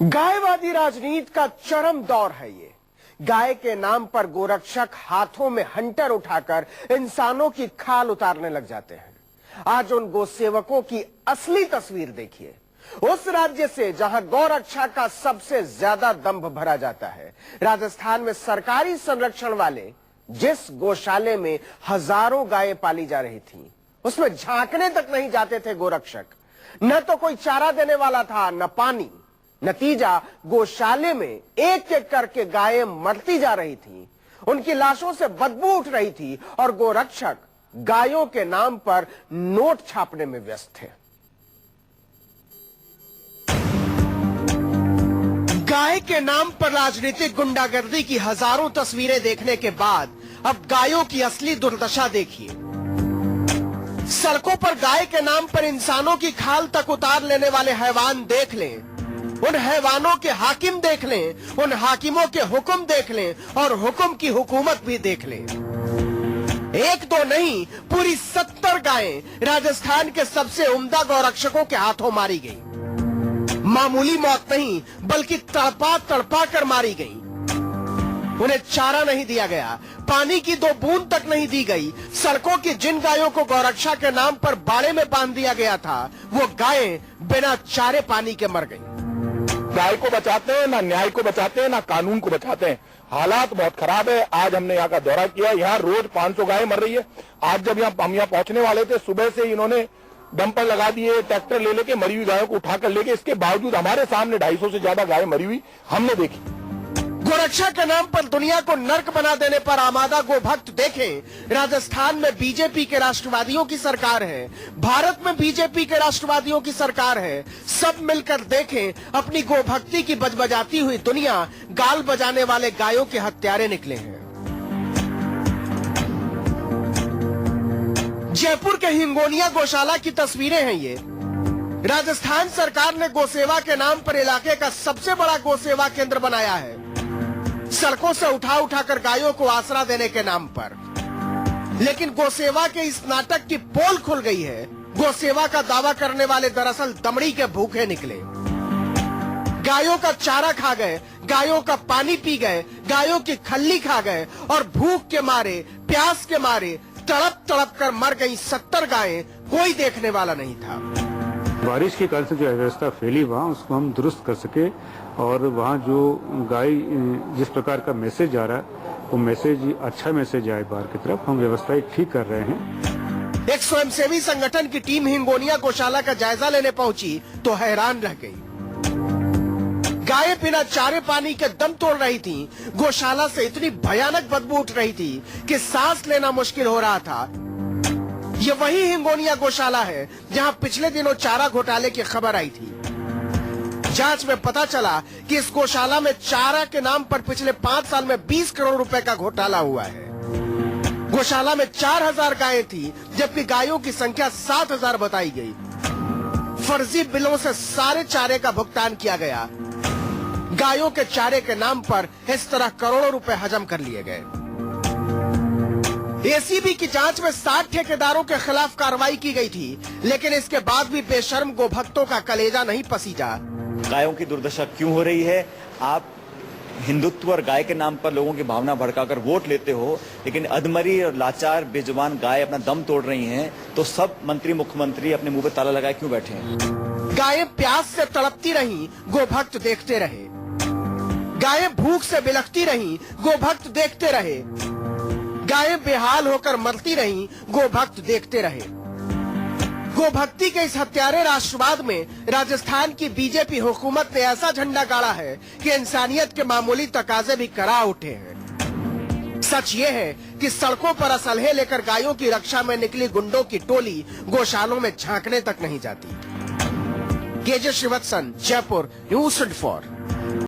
गायवादी राजनीति का चरम दौर है ये। गाय के नाम पर गोरक्षक हाथों में हंटर उठाकर इंसानों की खाल उतारने लग जाते हैं। आज उन गोसेवकों की असली तस्वीर देखिए। उस राज्य से जहां गौरक्षा का सबसे ज्यादा दंभ भरा जाता है, राजस्थान में सरकारी संरक्षण वाले जिस गौशाले में हजारों गायें पाली जा रही थी, उसमें झांकने तक नहीं जाते थे गोरक्षक। न तो कोई चारा देने वाला था, न पानी। नतीजा, गौशाले में एक एक करके गायें मरती जा रही थी, उनकी लाशों से बदबू उठ रही थी और गोरक्षक गायों के नाम पर नोट छापने में व्यस्त थे। गाय के नाम पर राजनीतिक गुंडागर्दी की हजारों तस्वीरें देखने के बाद अब गायों की असली दुर्दशा देखिए। सड़कों पर गाय के नाम पर इंसानों की खाल तक उतार लेने वाले हैवान देख लें, उन हैवानों के हाकिम देख लें, उन हाकिमों के हुक्म देख लें और हुक्म की हुकूमत भी देख लें। एक दो नहीं, पूरी 70 गायें राजस्थान के सबसे उम्दा गौरक्षकों के हाथों मारी गई। मामूली मौत नहीं, बल्कि तड़पा तड़पा कर मारी गई। उन्हें चारा नहीं दिया गया, पानी की 2 बूंद तक नहीं दी गई। सड़कों की जिन गायों को गौरक्षा के नाम पर बाड़े में बांध दिया गया था, वो गायें बिना चारे पानी के मर गईं। गाय को बचाते हैं, ना न्याय को बचाते हैं, ना कानून को बचाते हैं। हालात बहुत खराब है। आज हमने यहाँ का दौरा किया, यहाँ रोज 500 गायें मर रही है। आज जब हम यहाँ पहुंचने वाले थे, सुबह से इन्होंने डंपर लगा दिए, ट्रैक्टर ले लेके मरी हुई गायों को उठाकर लेके, इसके बावजूद हमारे सामने 250 से ज्यादा गायें मरी हुई हमने देखी। गोरक्षा के नाम पर दुनिया को नर्क बना देने पर आमादा गोभक्त देखें। राजस्थान में बीजेपी के राष्ट्रवादियों की सरकार है, भारत में बीजेपी के राष्ट्रवादियों की सरकार है। सब मिलकर देखें, अपनी गोभक्ति की बजबजाती हुई दुनिया गाल बजाने वाले गायों के हत्यारे निकले हैं। जयपुर के हिंगोनिया गौशाला की तस्वीरें हैं ये। राजस्थान सरकार ने गोसेवा के नाम पर इलाके का सबसे बड़ा गोसेवा केंद्र बनाया है, सड़कों से उठा उठाकर गायों को आसरा देने के नाम पर। लेकिन गोसेवा के इस नाटक की पोल खुल गई है। गोसेवा का दावा करने वाले दरअसल दमड़ी के भूखे निकले। गायों का चारा खा गए, गायों का पानी पी गए, गायों की खल्ली खा गए और भूख के मारे, प्यास के मारे तड़प तड़प कर मर गई 70 गायें। कोई देखने वाला नहीं था। बारिश के कारण से जो अव्यवस्था फैली वहाँ, उसको हम दुरुस्त कर सके और वहाँ जो गाय जिस प्रकार का मैसेज आ रहा है, वो मैसेज अच्छा मैसेज आए बाहर की तरफ, हम व्यवस्थाएं ठीक कर रहे हैं। एक स्वयंसेवी संगठन की टीम हिंगोनिया गौशाला का जायजा लेने पहुंची तो हैरान रह गई। गायें बिना चारे पानी के दम तोड़ रही थीं। गौशाला से इतनी भयानक बदबू उठ रही थी कि सांस लेना मुश्किल हो रहा था। ये वही हिंगोनिया गौशाला है जहां पिछले दिनों चारा घोटाले की खबर आई थी। जांच में पता चला कि इस गौशाला में चारा के नाम पर पिछले 5 साल में 20 करोड़ रुपए का घोटाला हुआ है। गौशाला में 4000 गायें थी, जबकि गायों की संख्या 7000 बताई गई। फर्जी बिलों से सारे चारे का भुगतान किया गया। गायों के चारे के नाम पर इस तरह करोड़ों रुपए हजम कर लिए गए। एसीबी की जांच में 60 ठेकेदारों के खिलाफ कार्रवाई की गई थी, लेकिन इसके बाद भी बेशर्म गोभक्तों का कलेजा नहीं पसीजा। गायों की दुर्दशा क्यों हो रही है? आप हिंदुत्व और गाय के नाम पर लोगों की भावना भड़काकर वोट लेते हो, लेकिन अधमरी और लाचार बेजुबान गाय अपना दम तोड़ रही हैं, तो सब मंत्री मुख्यमंत्री अपने मुंह पे ताला लगाए क्यों बैठे हैं? गायें प्यास से तड़पती रहीं, गोभक्त देखते रहे। गायें भूख से बिलखती रहीं, गोभक्त देखते रहे। गायें बेहाल होकर मरती रहीं, गोभक्त देखते रहे। गोभक्ति के इस हत्यारे राष्ट्रवाद में राजस्थान की बीजेपी हुकूमत ने ऐसा झंडा गाड़ा है कि इंसानियत के मामूली तकाजे भी करा उठे हैं। सच ये है कि सड़कों पर असलहे लेकर गायों की रक्षा में निकली गुंडों की टोली गौशालों में झांकने तक नहीं जाती। KJ Srivatsan, Jaipur, news 24।